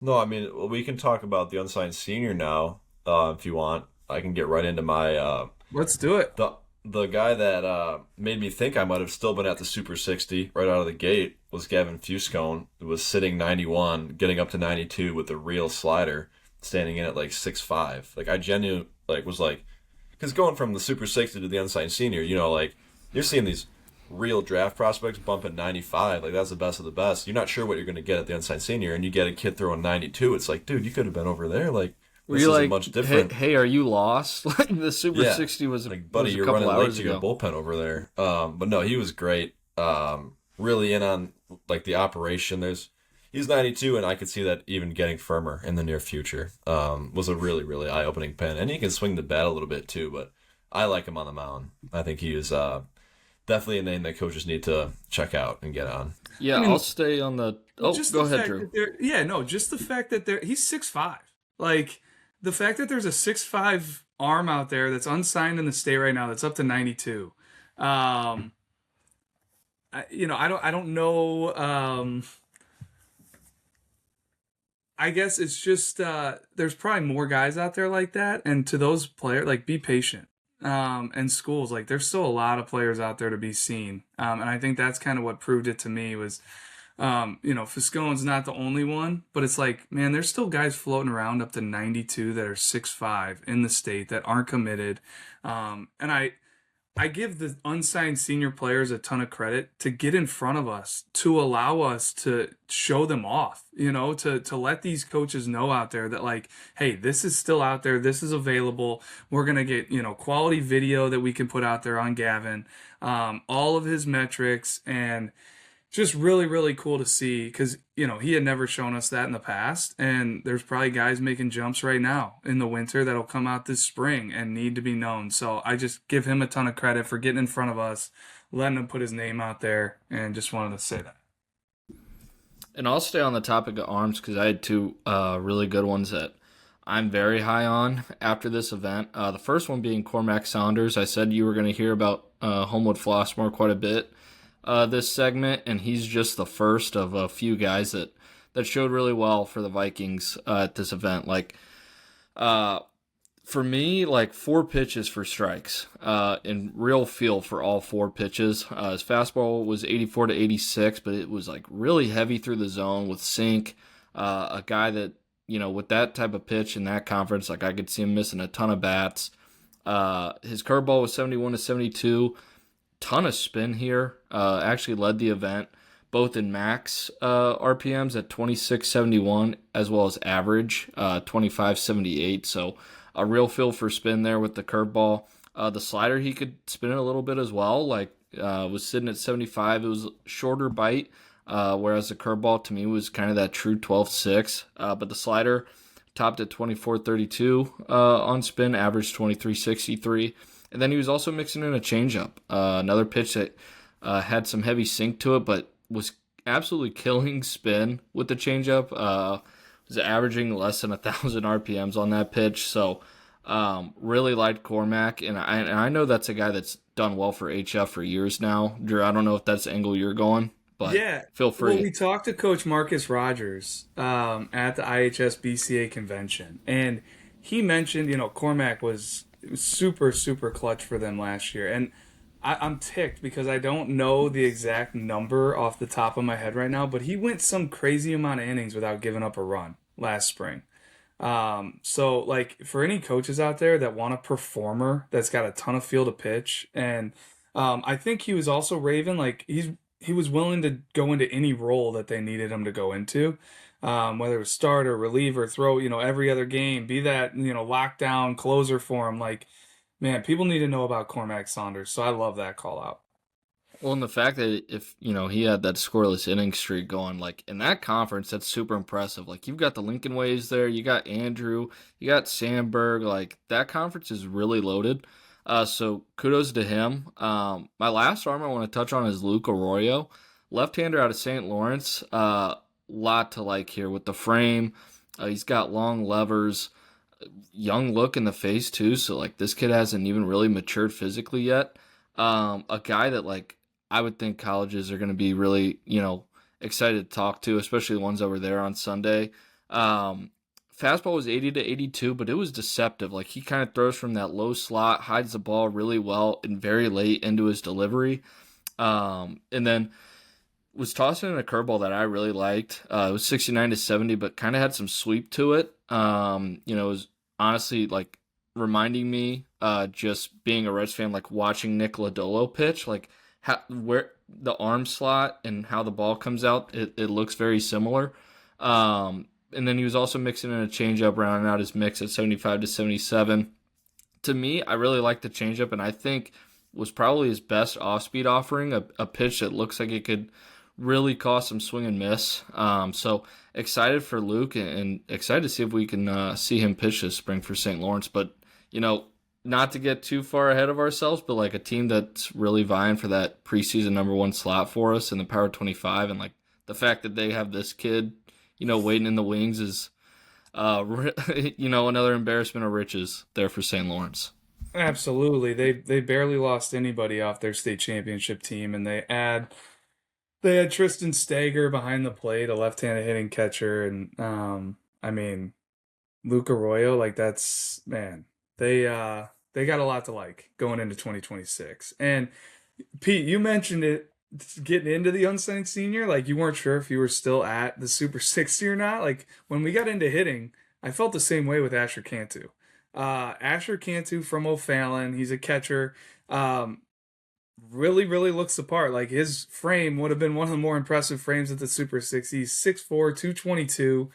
No, I mean, we can talk about the unsigned senior now, if you want. I can get right into my Let's do it. the guy that made me think I might have still been at the Super 60 right out of the gate was Gavin Fuscone. It was sitting 91, getting up to 92 with a real slider, standing in at like 6'5". Like I genuinely was like, because going from the Super 60 to the unsigned senior, like you're seeing these real draft prospects bumping 95. Like that's the best of the best. You're not sure what you're going to get at the unsigned senior, and you get a kid throwing 92. It's like, dude, you could have been over there. Like Were this you isn't like, much hey, different. hey, are you lost? Like the Super Yeah, 60 like buddy, was a you're couple running late hours to your ago. bullpen over there. But no, he was great. Really in on like the operation. He's 92, and I could see that even getting firmer in the near future. Was a really really eye opening pen, and he can swing the bat a little bit too. But I like him on the mound. I think he is definitely a name that coaches need to check out and get on. Yeah, I I'll mean, stay on the. well, Oh, just go the ahead, fact Drew. that yeah, no, just the fact that he's 6'5". Like the fact that there's a 6'5" arm out there that's unsigned in the state right now that's up to 92. Um, I don't know. I guess it's just there's probably more guys out there like that, and to those players, like be patient. And schools, like there's still a lot of players out there to be seen, and I think that's kind of what proved it to me was, Fiscone's not the only one, but it's like, man, there's still guys floating around up to 92 that are 6'5" in the state that aren't committed, and I give the unsigned senior players a ton of credit to get in front of us, to allow us to show them off, to let these coaches know out there that, like, hey, this is still out there, this is available. We're gonna get, quality video that we can put out there on Gavin, all of his metrics, and just really really cool to see because he had never shown us that in the past, and there's probably guys making jumps right now in the winter that'll come out this spring and need to be known. So I just give him a ton of credit for getting in front of us, letting him put his name out there, and just wanted to say that. And I'll stay on the topic of arms because I had two really good ones that I'm very high on after this event. The first one being Cormac Saunders. I said you were going to hear about Homewood Flossmoor quite a bit this segment, and he's just the first of a few guys that showed really well for the Vikings at this event. Like, uh, for me, like 4 pitches for strikes, in real feel for all 4 pitches. His fastball was 84 to 86, but it was like really heavy through the zone with sink. A guy that, with that type of pitch in that conference, like I could see him missing a ton of bats. His curveball was 71 to 72. Ton of spin here. Actually led the event both in max RPMs at 2671 as well as average 2578. So a real feel for spin there with the curveball. The slider he could spin it a little bit as well. Like was sitting at 75. It was shorter bite, whereas the curveball to me was kind of that true 12.6. But the slider topped at 2432 on spin, averaged 2363. And then he was also mixing in a changeup, another pitch that had some heavy sink to it, but was absolutely killing spin with the changeup. Was averaging less than 1,000 RPMs on that pitch. So really liked Cormac, and I know that's a guy that's done well for HF for years now. Drew, I don't know if that's the angle you're going, but Yeah. feel Well, free. we talked to Coach Marcus Rogers at the IHS BCA convention, and he mentioned, Cormac was super, super clutch for them last year. And I'm ticked because I don't know the exact number off the top of my head right now, but he went some crazy amount of innings without giving up a run last spring. So like for any coaches out there that want a performer that's got a ton of feel to pitch, and I think he was also raving like he was willing to go into any role that they needed him to go into, whether it was starter, reliever, throw, every other game, be that lockdown closer for him. Like, man, people need to know about Cormac Saunders, so I love that call out. Well, and the fact that if he had that scoreless inning streak going, like in that conference, that's super impressive. Like you've got the Lincoln Waves there, you got Andrew, you got Sandberg. Like that conference is really loaded. So kudos to him. My last arm I want to touch on is Luke Arroyo, left-hander out of St. Lawrence. Lot to like here with the frame. He's got long levers, young look in the face too. So like this kid hasn't even really matured physically yet. A guy that like I would think colleges are going to be really, excited to talk to, especially the ones over there on Sunday. Fastball was 80 to 82, but it was deceptive. Like, he kind of throws from that low slot, hides the ball really well, and very late into his delivery. And then was tossing in a curveball that I really liked. It was 69 to 70, but kind of had some sweep to it. It was honestly like reminding me, just being a Reds fan, like watching Nick Lodolo pitch, like where the arm slot and how the ball comes out, it looks very similar. And then he was also mixing in a changeup, rounding out his mix at 75 to 77. To me, I really like the changeup, and I think was probably his best off-speed offering, a pitch that looks like it could really cause some swing and miss. So excited for Luke and excited to see if we can see him pitch this spring for St. Lawrence. But, not to get too far ahead of ourselves, but like a team that's really vying for that preseason number 1 slot for us in the Power 25. And like the fact that they have this kid, waiting in the wings is, another embarrassment of riches there for St. Lawrence. Absolutely. They barely lost anybody off their state championship team, and they had Tristan Stager behind the plate, a left-handed hitting catcher, and Luke Arroyo, like that's, man, they got a lot to like going into 2026. And Pete, you mentioned it, getting into the unsigned senior, like you weren't sure if you were still at the Super 60 or not. Like when we got into hitting, I felt the same way with Asher Cantu. Asher Cantu from O'Fallon, he's a catcher. Really, really looks the part. Like his frame would have been one of the more impressive frames at the Super 60. He's 6'4", 222.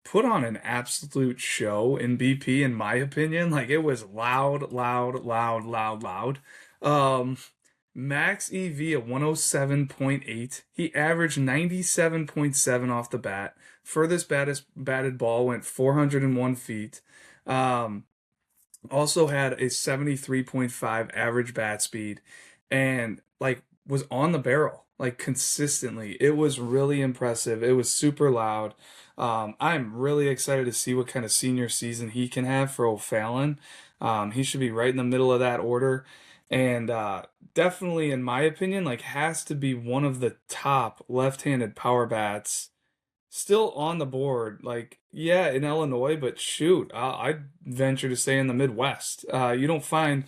Put on an absolute show in BP, in my opinion. Like it was loud. Max EV at 107.8. He averaged 97.7 off the bat. Furthest batted ball went 401 feet. Also had a 73.5 average bat speed, and like was on the barrel like consistently. It was really impressive. It was super loud. I'm really excited to see what kind of senior season he can have for O'Fallon. He should be right in the middle of that order. And definitely, in my opinion, like has to be one of the top left-handed power bats still on the board. Like, yeah, in Illinois, but shoot, I'd venture to say in the Midwest. You don't find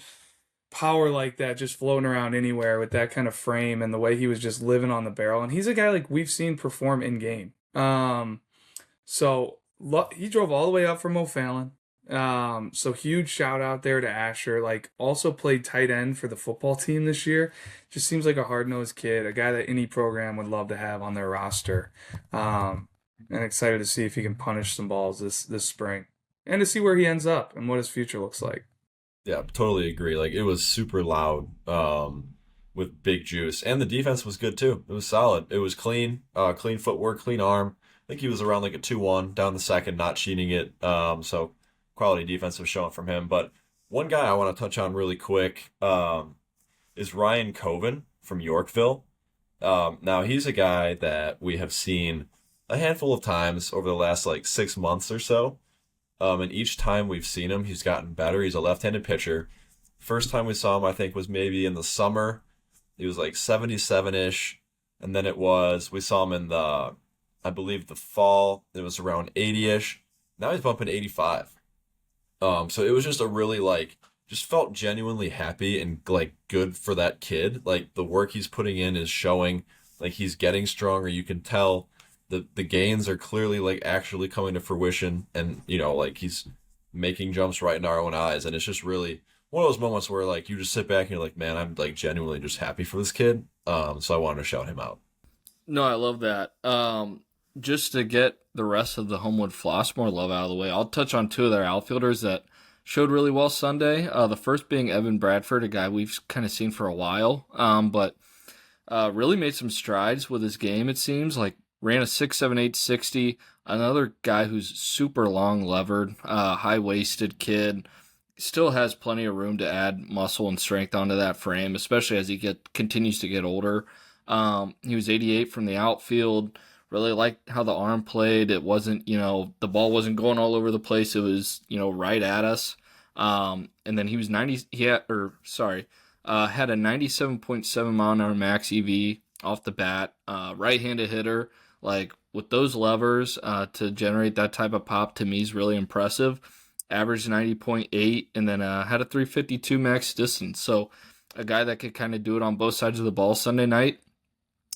power like that just floating around anywhere with that kind of frame and the way he was just living on the barrel. And he's a guy like we've seen perform in game. So he drove all the way up from O'Fallon. So huge shout out there to Asher. Like also played tight end for the football team this year. Just seems like a hard-nosed kid, a guy that any program would love to have on their roster. And excited to see if he can punish some balls this spring and to see where he ends up and what his future looks like. Yeah, totally agree. Like it was super loud, with big juice, and the defense was good too. It was solid. It was clean, clean footwork, clean arm. I think he was around like a 2-1 down the second, not cheating it. So quality defense was showing from him. But one guy I want to touch on really quick is Ryan Coven from Yorkville. Now he's a guy that we have seen a handful of times over the last like 6 months or so. And each time we've seen him, he's gotten better. He's a left-handed pitcher. First time we saw him, I think, was maybe in the summer. He was like 77-ish. And then we saw him in I believe the fall. It was around 80-ish. Now he's bumping 85. So it was just a really just felt genuinely happy and like good for that kid. Like the work he's putting in is showing, like he's getting stronger. You can tell the gains are clearly like actually coming to fruition, and like he's making jumps right in our own eyes. And it's just really one of those moments where like you just sit back and you're like, man, I'm like genuinely just happy for this kid. So I wanted to shout him out. No, I love that. Just to get the rest of the Homewood Flossmoor love out of the way, I'll touch on 2 of their outfielders that showed really well Sunday. The first being Evan Bradford, a guy we've kind of seen for a while, but really made some strides with his game, it seems. Like ran a 6.78 60. Another guy who's super long levered, high-waisted kid. Still has plenty of room to add muscle and strength onto that frame, especially as he continues to get older. He was 88 from the outfield. Really liked how the arm played. It wasn't, the ball wasn't going all over the place. It was, right at us. And then he was had a 97.7 mile an hour max EV off the bat. Right-handed hitter. Like with those levers to generate that type of pop to me is really impressive. Averaged 90.8 and then had a 352 max distance. So a guy that could kind of do it on both sides of the ball Sunday night.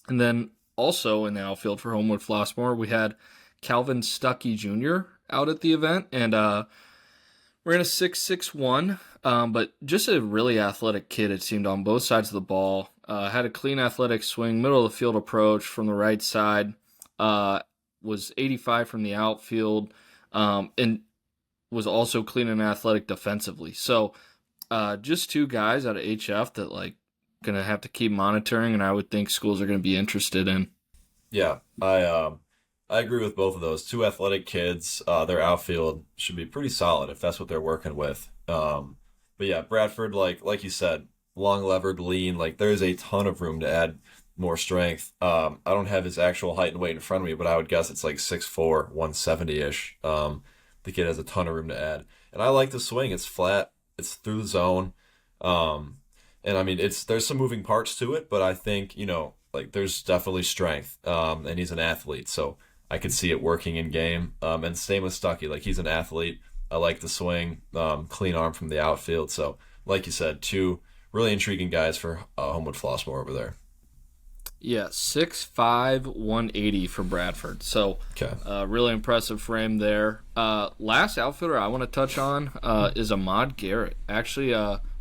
And then also in the outfield for Homewood Flossmoor, we had Calvin Stuckey Jr. out at the event, and ran a 6.61, but just a really athletic kid, it seemed, on both sides of the ball. Had a clean athletic swing, middle of the field approach from the right side, was 85 from the outfield, and was also clean and athletic defensively. So just two guys out of HF that like going to have to keep monitoring, and I would think schools are going to be interested in. Yeah, I agree with both of those. Two athletic kids, their outfield should be pretty solid if that's what they're working with. But yeah, Bradford, like you said, long levered, lean. Like there's a ton of room to add more strength. I don't have his actual height and weight in front of me, but I would guess it's like 6'4", 170-ish. The kid has a ton of room to add, and I like the swing. It's flat. It's through the zone. And I mean, there's some moving parts to it, but I think, like there's definitely strength. And he's an athlete, so I could see it working in game. And same with Stuckey. Like he's an athlete. I like the swing, clean arm from the outfield. So like you said, two really intriguing guys for Homewood Flossmoor over there. Yeah, 6'5", 180 for Bradford. So Okay. really impressive frame there. Last outfielder I want to touch on is Ahmad Garrett. Actually,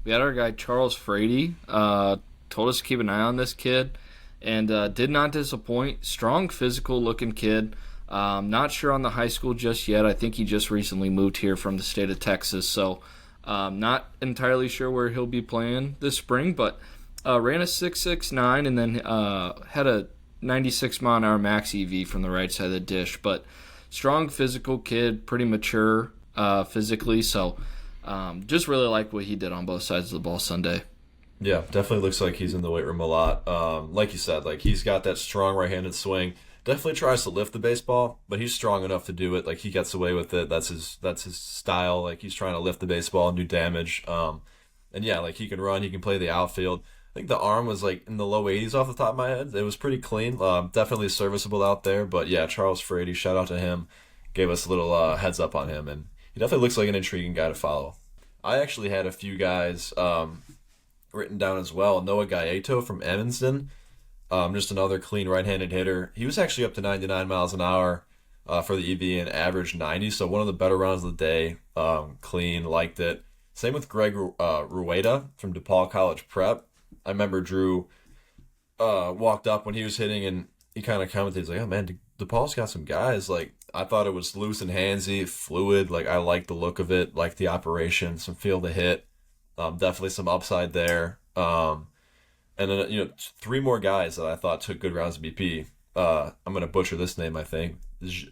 we had our guy Charles Frady told us to keep an eye on this kid, and did not disappoint. Strong, physical-looking kid. Not sure on the high school just yet. I think he just recently moved here from the state of Texas, so not entirely sure where he'll be playing this spring, but ran a 6.69 and then had a 96 mile an hour max EV from the right side of the dish. But strong, physical kid, pretty mature physically, so just really like what he did on both sides of the ball Sunday. Yeah, definitely looks like he's in the weight room a lot. Like you said, like he's got that strong right-handed swing. Definitely tries to lift the baseball, but he's strong enough to do it. Like he gets away with it. That's his style. Like he's trying to lift the baseball and do damage. And yeah, like he can run. He can play the outfield. I think the arm was like in the low 80s off the top of my head. It was pretty clean. Definitely serviceable out there. But yeah, Charles Frady, shout out to him. Gave us a little heads up on him, and he definitely looks like an intriguing guy to follow. I actually had a few guys written down as well. Noah Gaeto from Evanston, just another clean right-handed hitter. He was actually up to 99 miles an hour for the EV and averaged 90, so one of the better rounds of the day. Clean, liked it. Same with Greg Rueda from DePaul College Prep. I remember Drew walked up when he was hitting, and he kind of commented, he's like, oh man, DePaul's got some guys. Like, I thought it was loose and handsy, fluid. Like, I like the look of it, like the operation, some feel to hit. Definitely some upside there. And then, three more guys that I thought took good rounds of BP. I'm going to butcher this name, I think.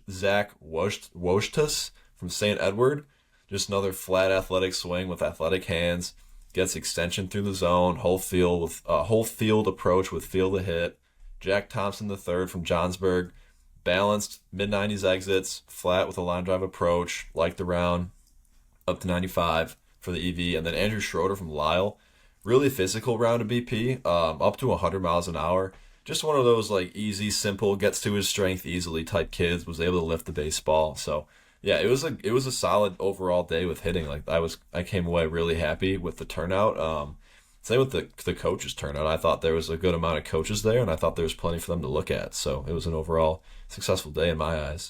Zach Wojtas from St. Edward. Just another flat athletic swing with athletic hands. Gets extension through the zone, whole field approach with feel to hit. Jack Thompson III from Johnsburg, balanced mid-90s exits, flat with a line drive approach, like the round, up to 95 for the EV. And then Andrew Schroeder from Lyle, really physical round of BP, up to 100 miles an hour. Just one of those like easy, simple, gets to his strength easily type kids. Was able to lift the baseball. So yeah, it was a solid overall day with hitting. Like I came away really happy with the turnout. Same with the coaches turnout. I thought there was a good amount of coaches there, and I thought there was plenty for them to look at. So it was an overall successful day in my eyes.